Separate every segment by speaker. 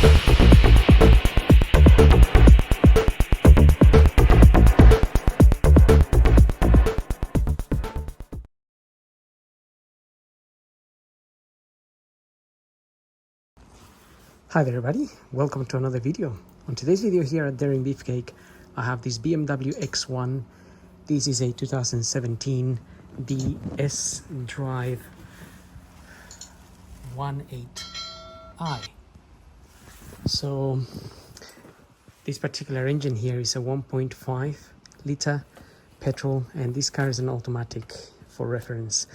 Speaker 1: Hi there everybody, welcome to another video. On today's video here at Daring Beefcake, I have this BMW X1. This is a 2017 SDrive 18i. So this particular engine here is a 1.5 liter petrol, and this car is an automatic for reference.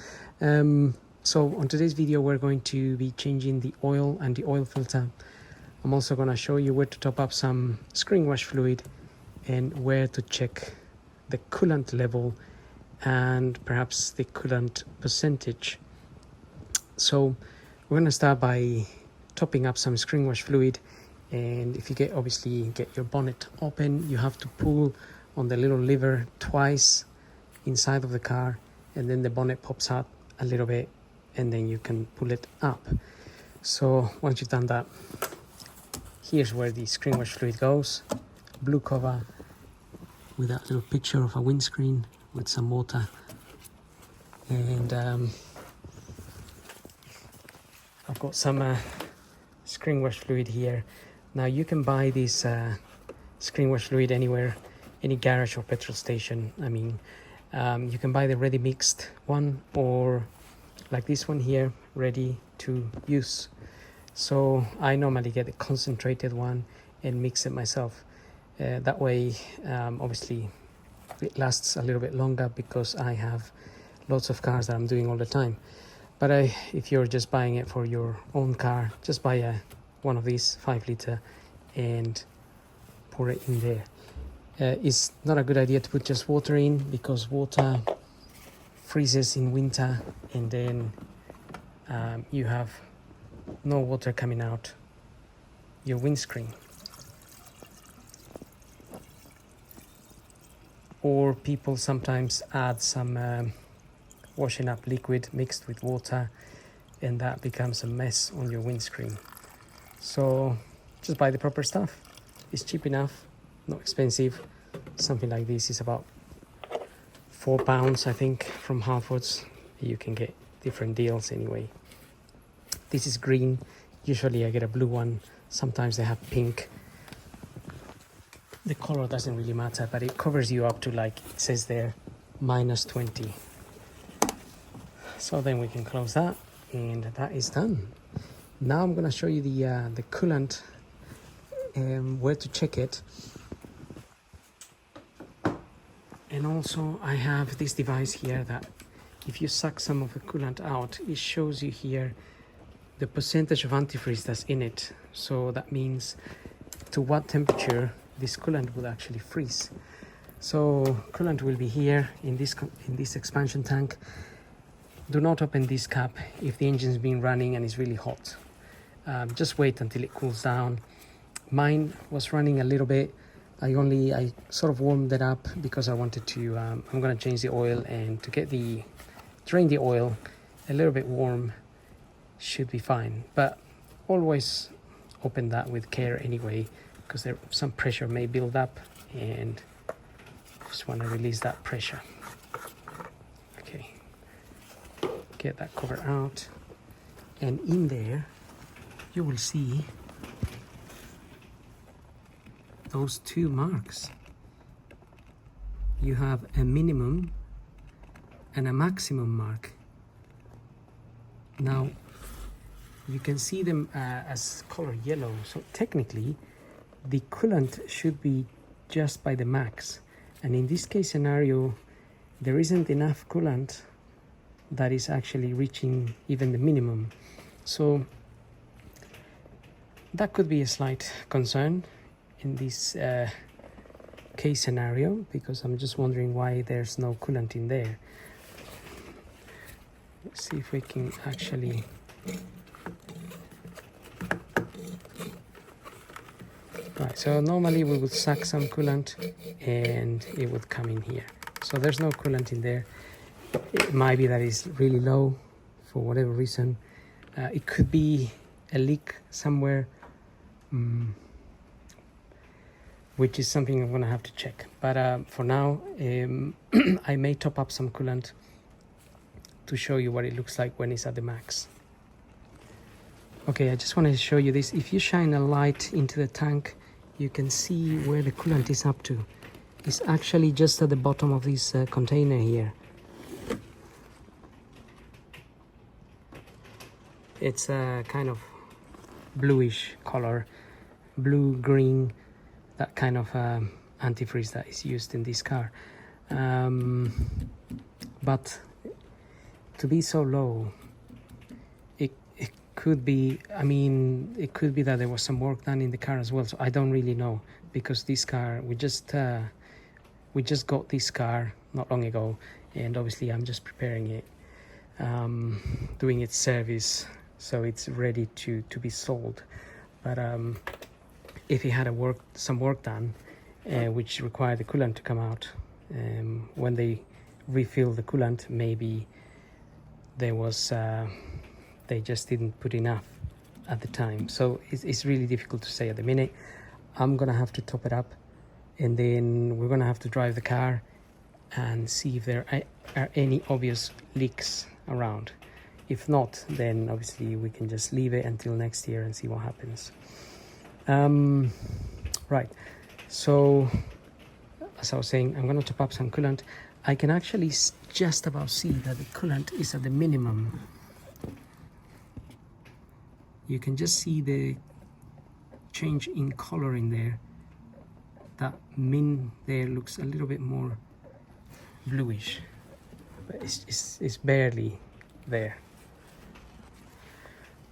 Speaker 1: So on today's video we're going to be changing the oil and the oil filter. I'm also going to show you where to top up some Screenwash fluid and where to check the coolant level and perhaps the coolant percentage. So we're going to start by topping up some Screenwash fluid, and if you obviously get your bonnet open, you have to pull on the little lever twice inside of the car, and then the bonnet pops out a little bit and then you can pull it up. So once you've done that, here's where the Screenwash fluid goes. Blue cover with that little picture of a windscreen with some water. And I've got some Screenwash fluid here. Now you can buy this Screenwash fluid anywhere, any garage or petrol station. I mean, you can buy the ready mixed one, or like this one here, ready to use. So I normally get the concentrated one and mix it myself. That way, obviously, it lasts a little bit longer because I have lots of cars that I'm doing all the time. But if you're just buying it for your own car, just buy one of these 5 liter and pour it in there. It's not a good idea to put just water in, because water freezes in winter, and then you have no water coming out your windscreen. Or people sometimes add some washing up liquid mixed with water, and that becomes a mess on your windscreen. So just buy the proper stuff. It's cheap enough, not expensive. Something like this is about £4, I think, from Halfords. You can get different deals anyway. This is green. Usually I get a blue one. Sometimes they have pink. The color doesn't really matter, but it covers you up to, like it says there, -20. So then we can close that, and that is done. Now I'm going to show you the coolant and where to check it. And also I have this device here that if you suck some of the coolant out, it shows you here the percentage of antifreeze that's in it. So that means to what temperature this coolant will actually freeze. So coolant will be here in this expansion tank. Do not open this cap if the engine's been running and it's really hot. Just wait until it cools down. Mine was running a little bit. I sort of warmed it up because I wanted to, I'm going to change the oil, and to get drain the oil a little bit warm should be fine. But always open that with care anyway, because some pressure may build up, and just want to release that pressure. Okay, get that cover out, and in there you will see those 2 marks. You have a minimum and a maximum mark. Now you can see them as color yellow, so technically the coolant should be just by the max, and in this case scenario there isn't enough coolant that is actually reaching even the minimum. So that could be a slight concern in this case scenario, because I'm just wondering why there's no coolant in there. Let's see if we can actually right. So normally we would suck some coolant and it would come in here. So there's no coolant in there. It might be that it's really low for whatever reason. It could be a leak somewhere. which is something I'm gonna have to check. But for now, I may top up some coolant to show you what it looks like when it's at the max. Okay, I just wanted to show you this. If you shine a light into the tank, you can see where the coolant is up to. It's actually just at the bottom of this container here. It's a kind of bluish color, blue, green, that kind of antifreeze that is used in this car. But to be so low, it could be, I mean, it could be that there was some work done in the car as well. So I don't really know, because this car, we just got this car not long ago, and obviously I'm just preparing it, doing its service, so it's ready to be sold. But if it had some work done, which required the coolant to come out, when they refill the coolant, maybe there was they just didn't put enough at the time. So it's really difficult to say at the minute. I'm gonna have to top it up, and then we're gonna have to drive the car and see if there are any obvious leaks around. If not, then obviously we can just leave it until next year and see what happens. Right, so as I was saying, I'm going to top up some coolant. I can actually just about see that the coolant is at the minimum. You can just see the change in color in there. That min there looks a little bit more bluish, but it's barely there.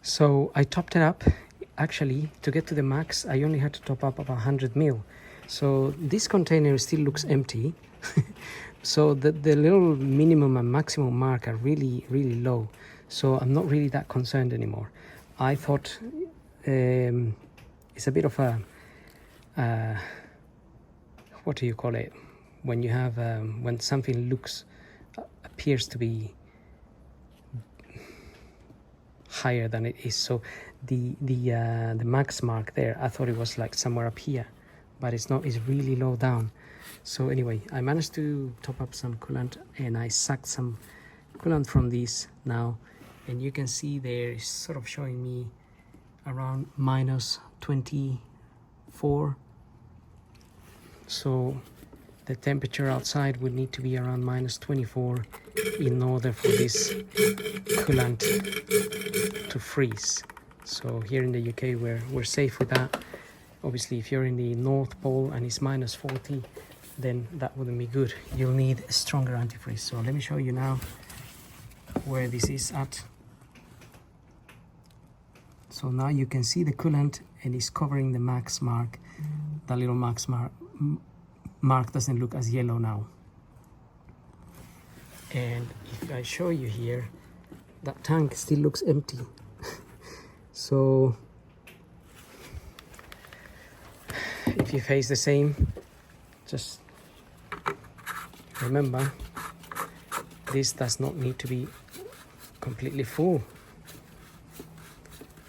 Speaker 1: So I topped it up. Actually, to get to the max, I only had to top up about 100 ml. So this container still looks empty. So the little minimum and maximum mark are really, really low. So I'm not really that concerned anymore. I thought it's a bit of a, what do you call it? When you have, when something appears to be higher than it is. So the max mark there, I thought it was like somewhere up here, but it's not. It's really low down. So anyway, I managed to top up some coolant, and I sucked some coolant from this now, and you can see there it's sort of showing me around minus 24. So the temperature outside would need to be around minus 24 in order for this coolant to freeze. So here in the UK we're safe with that. Obviously if you're in the North Pole and it's minus 40, then that wouldn't be good. You'll need a stronger antifreeze. So let me show you now where this is at. So now you can see the coolant, and it's covering the max mark. That little max mark doesn't look as yellow now. And if I show you here, that tank still looks empty. So if you face the same, just remember this does not need to be completely full.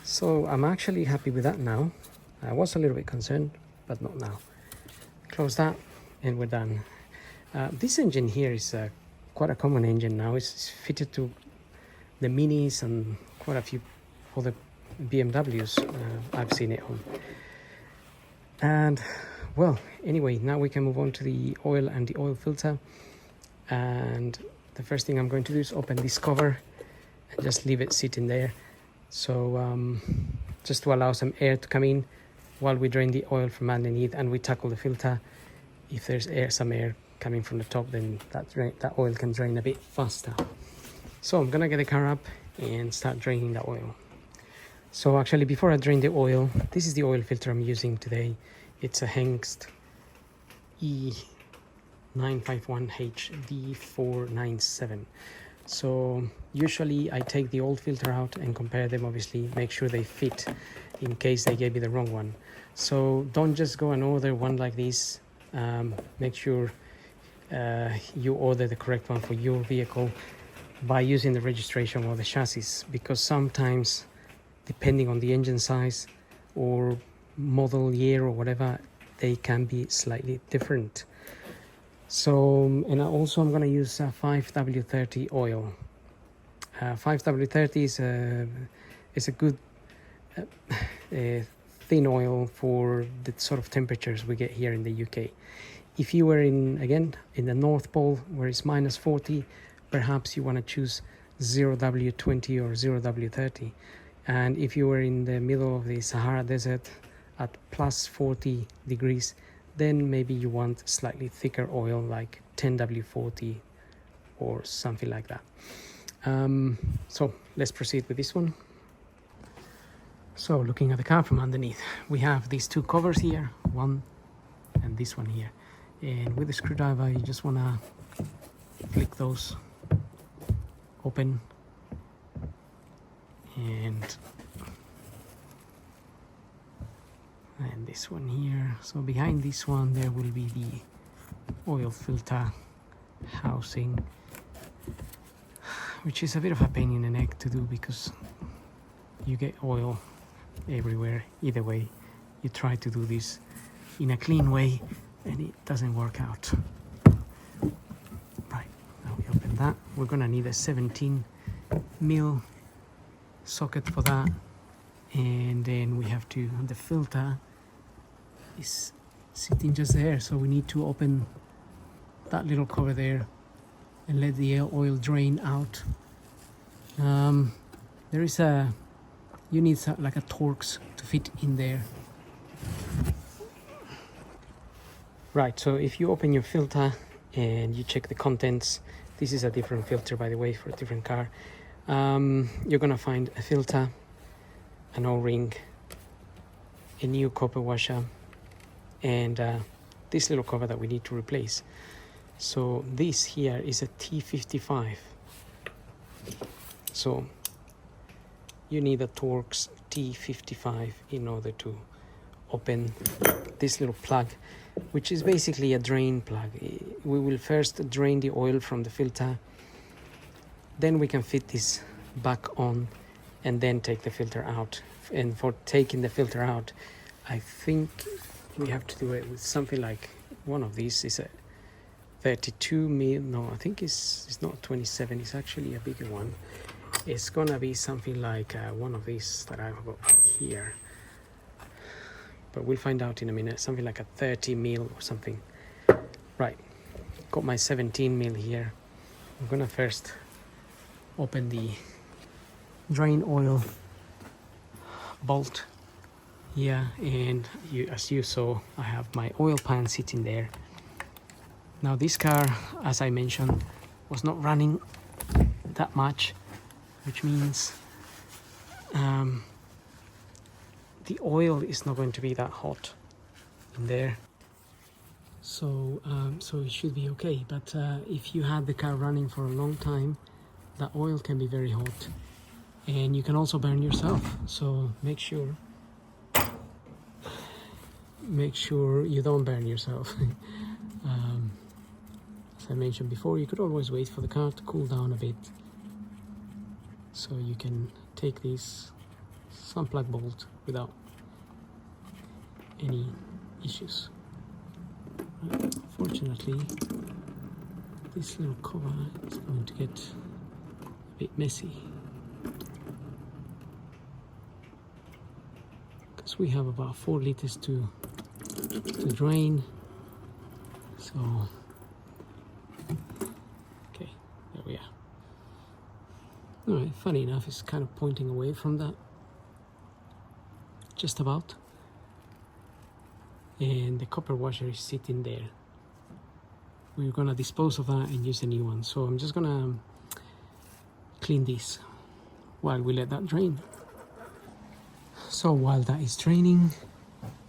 Speaker 1: So I'm actually happy with that now. I was a little bit concerned, but not now. Close that and we're done. This engine here is quite a common engine now. It's fitted to the Minis and quite a few other BMWs I've seen it on. And well, anyway, now we can move on to the oil and the oil filter. And the first thing I'm going to do is open this cover and just leave it sitting there. So just to allow some air to come in while we drain the oil from underneath and we tackle the filter. If there's some air coming from the top, then that oil can drain a bit faster. So I'm gonna get the car up and start draining the oil. So actually, before I drain the oil, this is the oil filter I'm using today. It's a Hengst E951HD497. So usually I take the old filter out and compare them, obviously make sure they fit in case they gave me the wrong one. So don't just go and order one like this. Make sure you order the correct one for your vehicle by using the registration or the chassis, because sometimes depending on the engine size or model year or whatever, they can be slightly different. So, and also I'm going to use 5W30 oil. 5W30 is a good thin oil for the sort of temperatures we get here in the UK. If you were in the North Pole where it's -40, perhaps you want to choose 0W20 or 0W30. And if you were in the middle of the Sahara Desert at +40 degrees, then maybe you want slightly thicker oil like 10W40 or something like that. So let's proceed with this one. So looking at the car from underneath, we have these two covers here, one and this one here. And with the screwdriver, you just want to flick those open, and this one here. So behind this one there will be the oil filter housing, which is a bit of a pain in the neck to do because you get oil everywhere. Either way, you try to do this in a clean way and it doesn't work out. Right, now we open that. We're gonna need a 17mm socket for that, and then we have to, the filter is sitting just there, so we need to open that little cover there and let the oil drain out. There is you need like a Torx to fit in there. Right, so if you open your filter and you check the contents, this is a different filter, by the way, for a different car. You're gonna find a filter, an O-ring, a new copper washer, and this little cover that we need to replace. So this here is a T55. So you need a Torx T55 in order to open this little plug, which is basically a drain plug. We will first drain the oil from the filter, then we can fit this back on and then take the filter out. And for taking the filter out, I think we have to do it with something like one of these. Is a 32mm, no, I think it's not 27, it's actually a bigger one. It's gonna be something like one of these that I've got here, but we'll find out in a minute. Something like a 30mm or something. Right, got my 17mm here. I'm gonna first open the drain oil bolt here, and as you saw, I have my oil pan sitting there. Now this car, as I mentioned, was not running that much, which means the oil is not going to be that hot in there, so it should be okay. But if you had the car running for a long time, the oil can be very hot and you can also burn yourself. So make sure you don't burn yourself. As I mentioned before, you could always wait for the car to cool down a bit, so you can take this sun plug bolt without any issues. Fortunately, this little cover is going to get a bit messy because we have about 4 liters to drain. So okay, there we are. Alright, funny enough, it's kind of pointing away from that, just about. And the copper washer is sitting there. We're gonna dispose of that and use a new one. So I'm just gonna clean this while we let that drain. So while that is draining,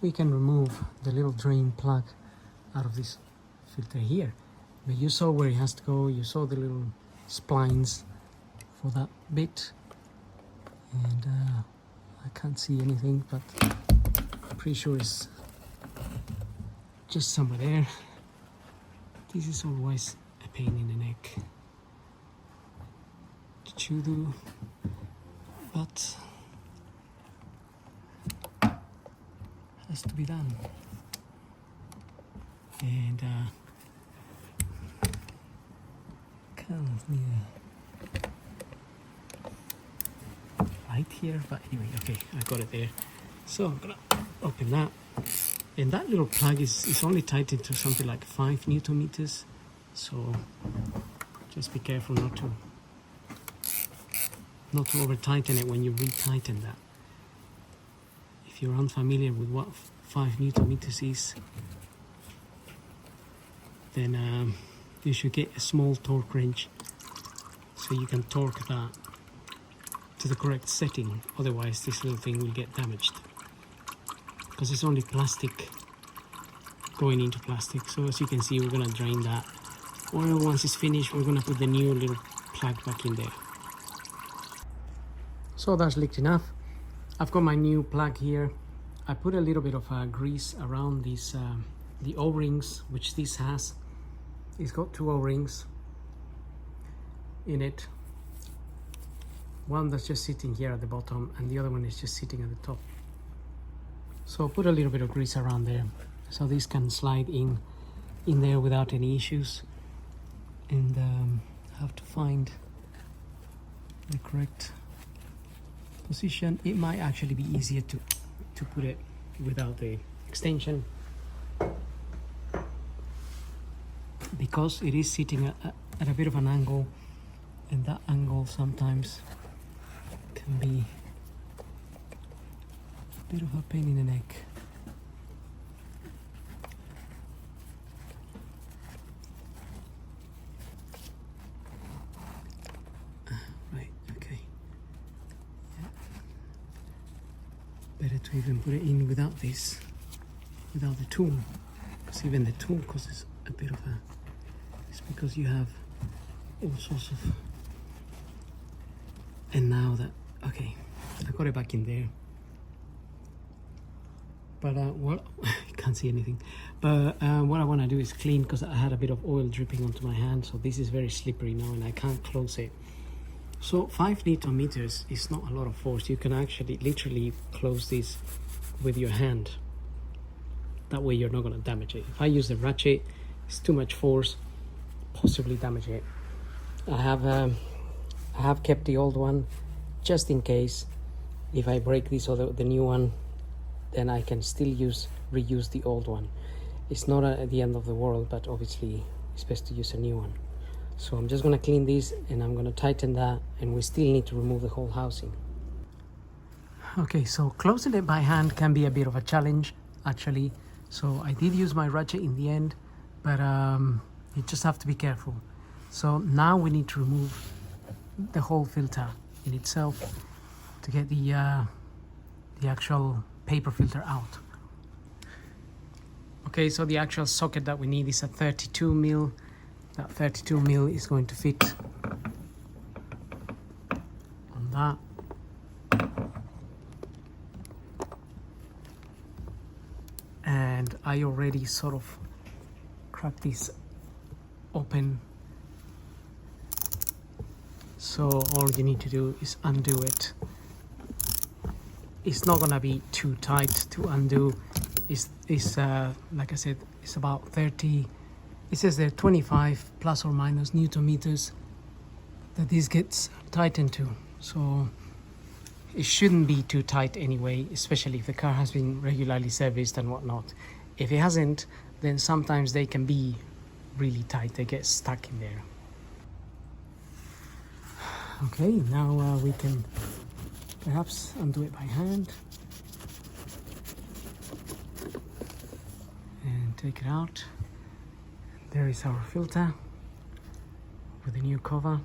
Speaker 1: we can remove the little drain plug out of this filter here. But you saw where it has to go, you saw the little splines for that bit, and I can't see anything, but I'm pretty sure it's just somewhere there. This is always a pain in the neck to do, but has to be done. And kind of need a light here, but anyway, okay, I got it there. So I'm gonna open that, and that little plug is only tightened to something like 5 Newton meters. So just be careful not to over tighten it when you re-tighten that. If you're unfamiliar with what 5 Newton meters is, then you should get a small torque wrench so you can torque that to the correct setting. Otherwise this little thing will get damaged, because it's only plastic going into plastic. So as you can see, we're going to drain that oil. Once it's finished, we're going to put the new little plug back in there. So that's leaked enough. I've got my new plug here. I put a little bit of grease around these the O-rings, which this has. It's got 2 O-rings in it. One that's just sitting here at the bottom, and the other one is just sitting at the top. So put a little bit of grease around there so this can slide in there without any issues. And I have to find the correct position. It might actually be easier to put it without the extension, because it is sitting at a bit of an angle, and that angle sometimes can be a bit of a pain in the neck. Right, okay. Yeah. Better to even put it in without this, without the tool, because even the tool causes a bit of a, it's because you have all sorts of, and now that, okay, I got it back in there, but well, you can't see anything, but what I want to do is clean, because I had a bit of oil dripping onto my hand, so this is very slippery now and I can't close it. So 5 Newton meters is not a lot of force. You can actually literally close this with your hand. That way you're not going to damage it. If I use the ratchet, it's too much force, possibly damage it. I have kept the old one just in case if I break this or the new one, then I can still reuse the old one. It's not at the end of the world, but obviously it's best to use a new one. So I'm just going to clean this and I'm going to tighten that, and we still need to remove the whole housing. Okay, so closing it by hand can be a bit of a challenge actually. So I did use my ratchet in the end, but you just have to be careful. So now we need to remove the whole filter in itself to get the actual paper filter out. Okay, so the actual socket that we need is a 32 mil. That 32 mil is going to fit on that. And I already sort of cracked this open. So all you need to do is undo it. It's not gonna be too tight to undo. It's like I said, it's about 30. It says there 25 plus or minus Newton meters that this gets tightened to. So it shouldn't be too tight anyway, especially if the car has been regularly serviced and whatnot. If it hasn't, then sometimes they can be really tight. They get stuck in there. Okay, now we can perhaps undo it by hand and take it out. There is our filter with the new cover.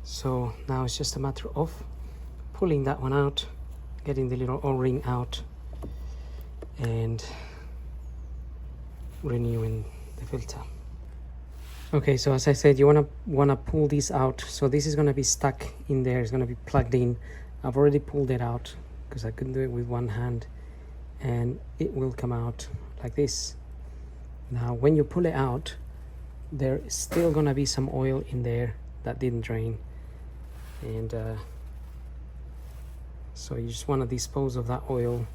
Speaker 1: So now it's just a matter of pulling that one out, getting the little O-ring out, and renewing the filter. Okay, so as I said, you wanna pull this out. So this is gonna be stuck in there. It's gonna be plugged in. I've already pulled it out because I couldn't do it with one hand, and it will come out like this. Now, when you pull it out, there is still gonna be some oil in there that didn't drain, and So you just want to dispose of that oil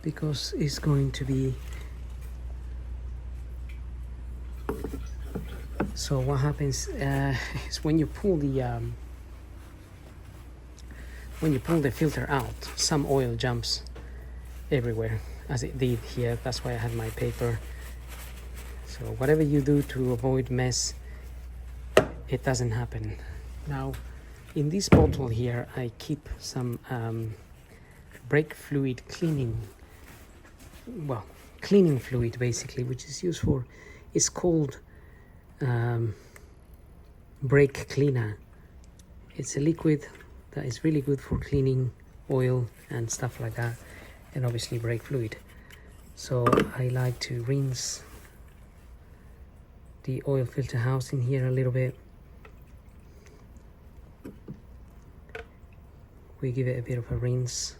Speaker 1: because it's going to be. So what happens is when you pull the filter out, some oil jumps everywhere, as it did here. That's why I had my paper. So whatever you do to avoid mess, it doesn't happen. Now, in this bottle here, I keep some brake fluid cleaning, well, cleaning fluid basically, which is used for, it's called brake cleaner. It's a liquid that is really good for cleaning oil and stuff like that, and obviously brake fluid. So I like to rinse the oil filter housing here a little bit. We give it a bit of a rinse.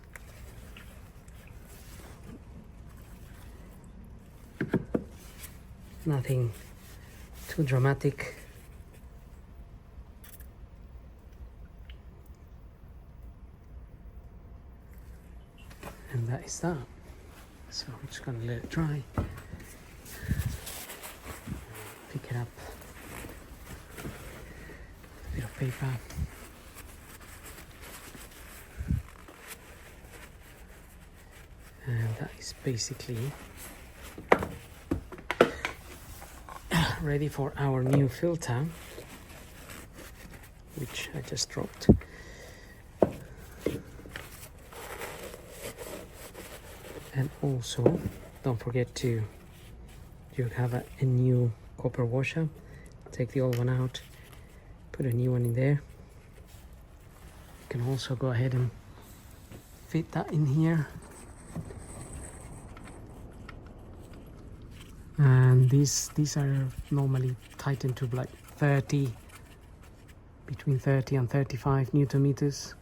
Speaker 1: Nothing too dramatic. And that is that. So I'm just gonna let it dry. Pick it up. A bit of paper. And that is basically ready for our new filter, which I just dropped. And also, don't forget to, you have a new copper washer. Take the old one out, put a new one in there. You can also go ahead and fit that in here. And these are normally tightened to like 30, between 30 and 35 Newton meters.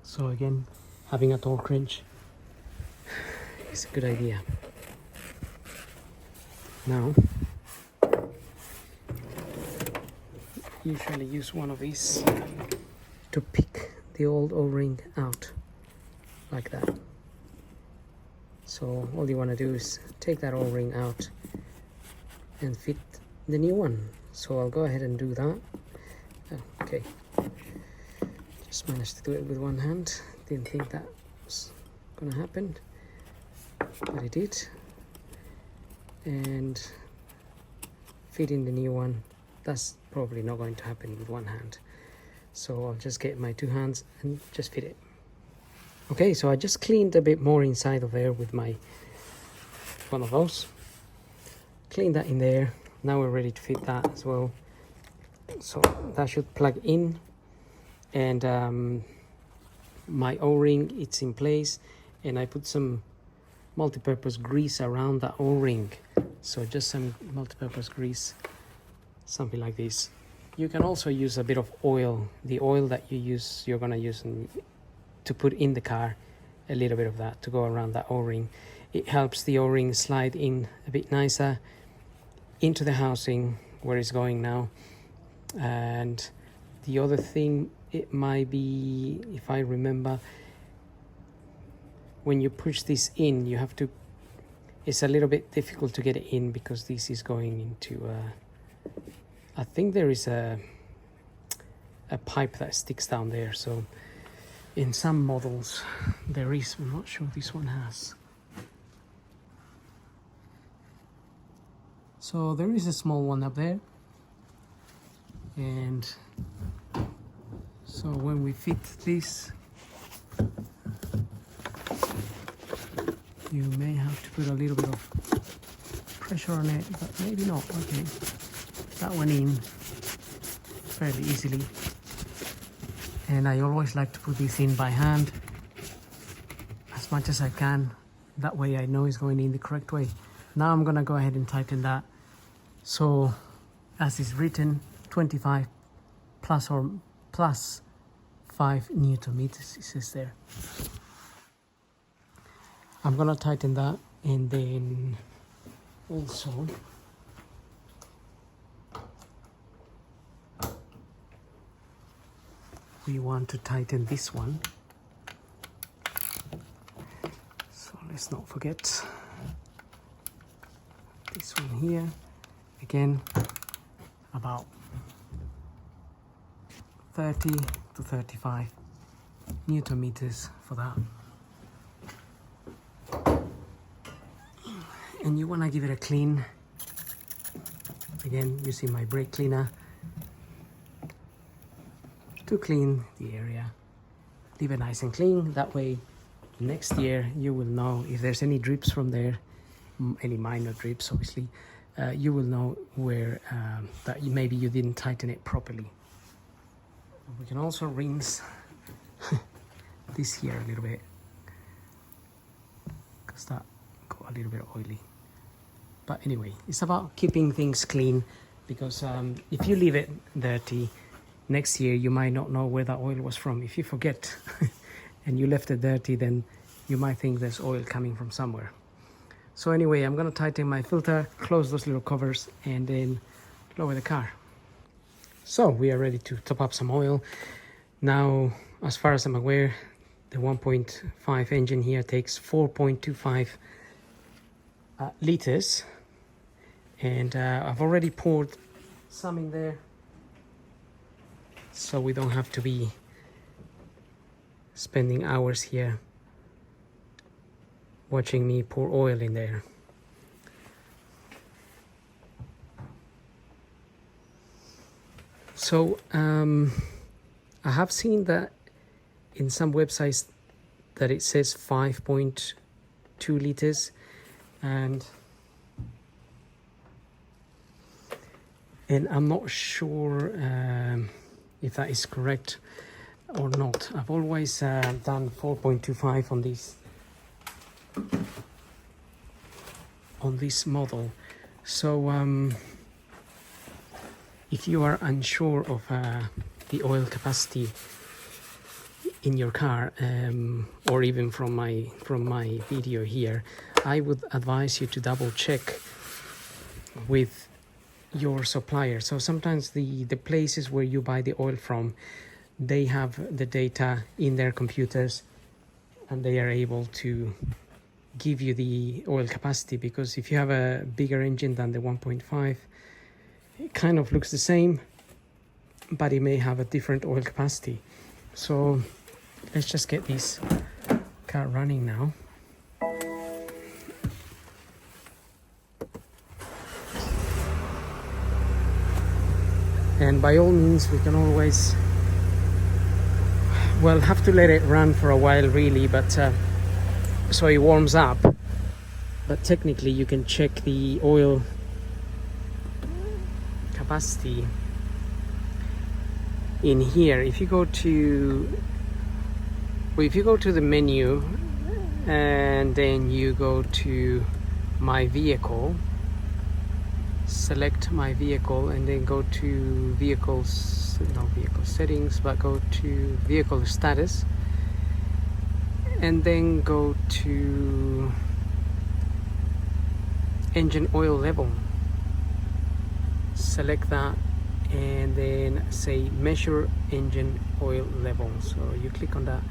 Speaker 1: So again, having a torque wrench is a good idea. Now, usually use one of these to pick the old O-ring out, like that. So all you want to do is take that O-ring out and fit the new one. So I'll go ahead and do that. Okay, just managed to do it with one hand. Didn't think that was gonna happen, but it did. And fitting the new one, that's probably not going to happen with one hand. So I'll just get my two hands and just fit it. Okay, so I just cleaned a bit more inside of there with my one of those. Clean that in there. Now we're ready to fit that as well. So that should plug in, and my O-ring, it's in place, and I put some multi-purpose grease around the O-ring. So just some multi-purpose grease, something like this. You can also use a bit of oil, the oil that you're gonna use to put in the car, a little bit of that to go around that O-ring. It helps the O-ring slide in a bit nicer into the housing where it's going now. And the other thing, it might be, if I remember, when you push this in, you have to, it's a little bit difficult to get it in because this is going into I think there is a pipe that sticks down there. So in some models there is, I'm not sure this one has. So there is a small one up there, and so when we fit this, you may have to put a little bit of pressure on it, but maybe not. Okay, that went in fairly easily. And I always like to put this in by hand as much as I can. That way I know it's going in the correct way. Now I'm gonna go ahead and tighten that. So as is written, 25 plus 5 Newton meters, it says there. I'm gonna tighten that, and then also we want to tighten this one. So let's not forget this one here. Again, about 30 to 35 Newton meters for that. And you want to give it a clean, again using my brake cleaner to clean the area. Leave it nice and clean, that way next year you will know if there's any drips from there, any minor drips obviously, you will know where that maybe you didn't tighten it properly. We can also rinse this here a little bit because that got a little bit oily. But anyway, it's about keeping things clean, because if you leave it dirty, next year you might not know where that oil was from. If you forget and you left it dirty, then you might think there's oil coming from somewhere. So anyway, I'm gonna tighten my filter, close those little covers, and then lower the car. So we are ready to top up some oil. Now, as far as I'm aware, the 1.5 engine here takes 4.25 liters. And I've already poured some in there, so we don't have to be spending hours here watching me pour oil in there. So I have seen that in some websites that it says 5.2 liters, and I'm not sure if that is correct or not. I've always done 4.25 on this model. So if you are unsure of the oil capacity in your car, or even from my video here, I would advise you to double check with your supplier. So sometimes the places where you buy the oil from, they have the data in their computers and they are able to give you the oil capacity, because if you have a bigger engine than the 1.5, it kind of looks the same, but it may have a different oil capacity. So let's just get this car running now. And by all means, we can always, well, have to let it run for a while really, but so it warms up. But technically you can check the oil capacity in here. If you go to the menu and then you go to my vehicle, select my vehicle, and then go to vehicle settings, but go to vehicle status, and then go to engine oil level. Select that and then say measure engine oil level. So you click on that.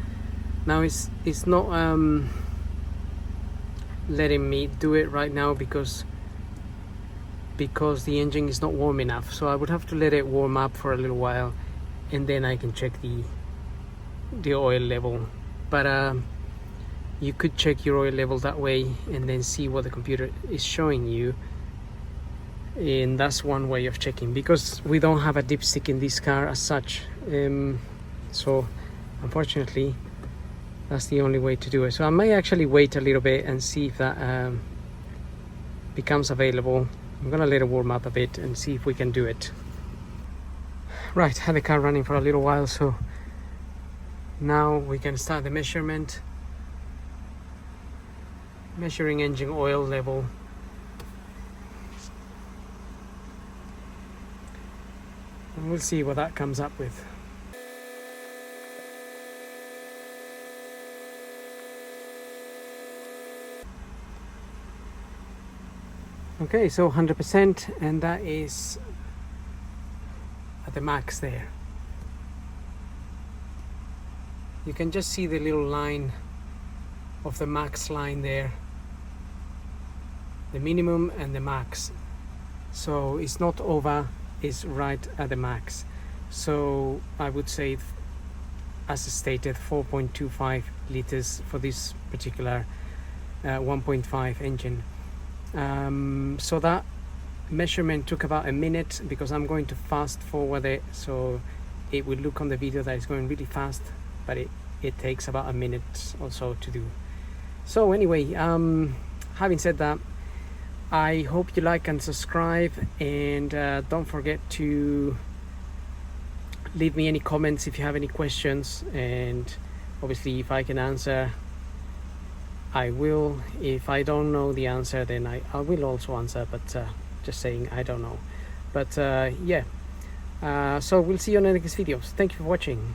Speaker 1: Now it's not letting me do it right now because the engine is not warm enough. So I would have to let it warm up for a little while, and then I can check the oil level. But you could check your oil level that way and then see what the computer is showing you, and that's one way of checking, because we don't have a dipstick in this car as such. So unfortunately that's the only way to do it. So I may actually wait a little bit and see if that becomes available. I'm gonna let it warm up a bit and see if we can do it. Right, had the car running for a little while, so now we can start the measurement. Measuring engine oil level. And we'll see what that comes up with. Okay, so 100%, and that is at the max there. you can just see the little line of the max line there, the minimum and the max. So it's not over, it's right at the max. So I would say, as stated, 4.25 liters for this particular 1.5 engine. So that measurement took about a minute, because I'm going to fast forward it, so it will look on the video that it's going really fast, but it takes about a minute or so to do. So anyway, having said that, I hope you like and subscribe, and don't forget to leave me any comments if you have any questions, and obviously if I can answer, I will. If I don't know the answer, then I will also answer, but just saying I don't know. But yeah, so we'll see you on the next videos. Thank you for watching.